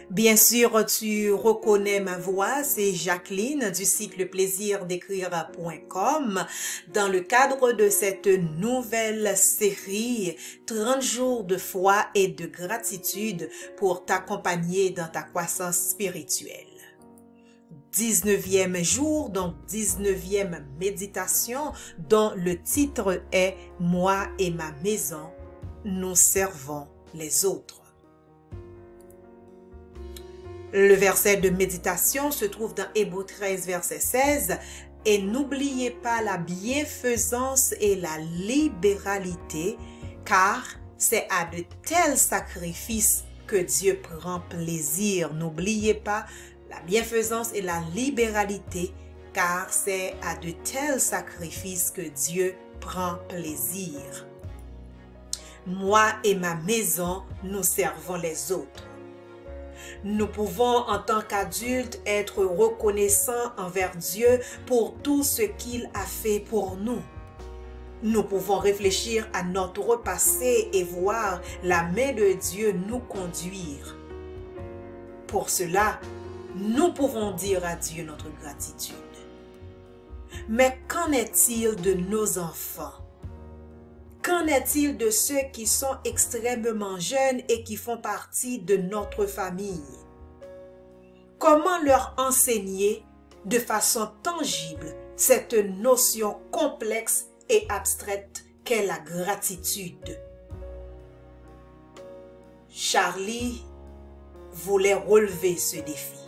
Bien sûr, tu reconnais ma voix, c'est Jacqueline du site leplaisirdécrire.com dans le cadre de cette nouvelle série 30 jours de foi et de gratitude pour t'accompagner dans ta croissance spirituelle. 19e jour, donc 19e méditation dont le titre est « Moi et ma maison, nous servons les autres ». Le verset de méditation se trouve dans Hébreux 13, verset 16. « Et n'oubliez pas la bienfaisance et la libéralité, car c'est à de tels sacrifices que Dieu prend plaisir. » N'oubliez pas la bienfaisance et la libéralité, car c'est à de tels sacrifices que Dieu prend plaisir. Moi et ma maison, nous servons les autres. Nous pouvons, en tant qu'adultes, être reconnaissants envers Dieu pour tout ce qu'il a fait pour nous. Nous pouvons réfléchir à notre passé et voir la main de Dieu nous conduire. Pour cela, nous pouvons dire à Dieu notre gratitude. Mais qu'en est-il de nos enfants? Qu'en est-il de ceux qui sont extrêmement jeunes et qui font partie de notre famille? Comment leur enseigner de façon tangible cette notion complexe et abstraite qu'est la gratitude? Charlie voulait relever ce défi.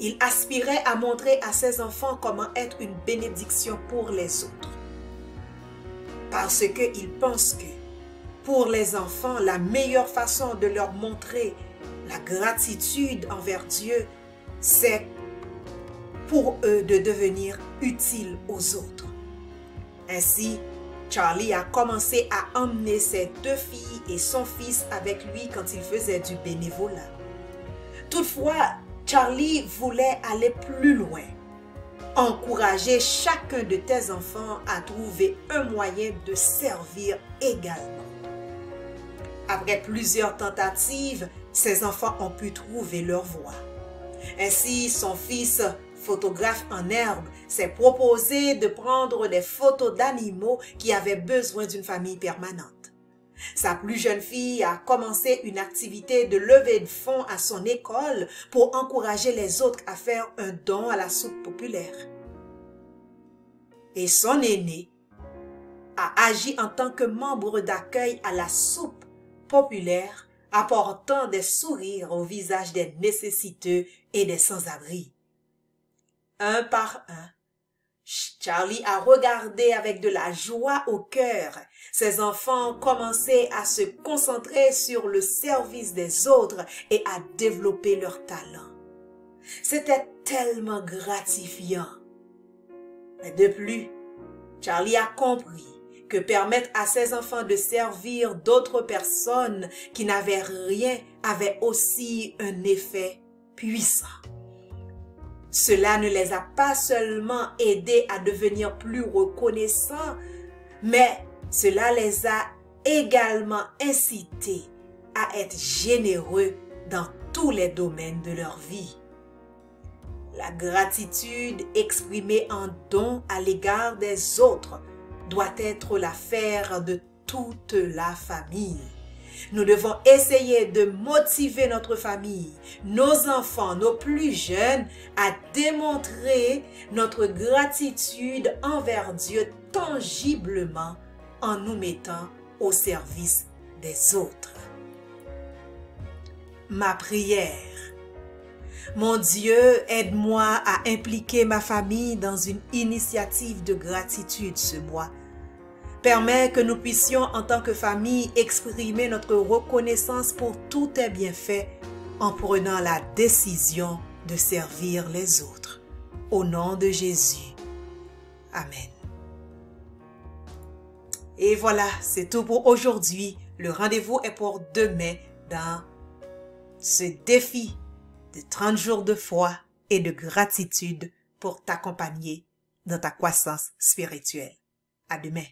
Il aspirait à montrer à ses enfants comment être une bénédiction pour les autres. Parce qu'il pense que pour les enfants, la meilleure façon de leur montrer la gratitude envers Dieu, c'est pour eux de devenir utiles aux autres. Ainsi, Charlie a commencé à emmener ses 2 filles et son fils avec lui quand il faisait du bénévolat. Toutefois, Charlie voulait aller plus loin. Encourager chacun de tes enfants à trouver un moyen de servir également. Après plusieurs tentatives, ses enfants ont pu trouver leur voie. Ainsi, son fils, photographe en herbe, s'est proposé de prendre des photos d'animaux qui avaient besoin d'une famille permanente. Sa plus jeune fille a commencé une activité de levée de fonds à son école pour encourager les autres à faire un don à la soupe populaire. Et son aîné a agi en tant que membre d'accueil à la soupe populaire, apportant des sourires au visage des nécessiteux et des sans-abri. Un par un, Charlie a regardé avec de la joie au cœur. Ses enfants commençaient à se concentrer sur le service des autres et à développer leurs talents. C'était tellement gratifiant. Mais de plus, Charlie a compris que permettre à ses enfants de servir d'autres personnes qui n'avaient rien avait aussi un effet puissant. Cela ne les a pas seulement aidés à devenir plus reconnaissants, mais cela les a également incités à être généreux dans tous les domaines de leur vie. La gratitude exprimée en don à l'égard des autres doit être l'affaire de toute la famille. Nous devons essayer de motiver notre famille, nos enfants, nos plus jeunes à démontrer notre gratitude envers Dieu tangiblement en nous mettant au service des autres. Ma prière. Mon Dieu, aide-moi à impliquer ma famille dans une initiative de gratitude ce mois. Permets que nous puissions en tant que famille exprimer notre reconnaissance pour tous tes bienfaits en prenant la décision de servir les autres. Au nom de Jésus. Amen. Et voilà, c'est tout pour aujourd'hui. Le rendez-vous est pour demain dans ce défi de 30 jours de foi et de gratitude pour t'accompagner dans ta croissance spirituelle. À demain.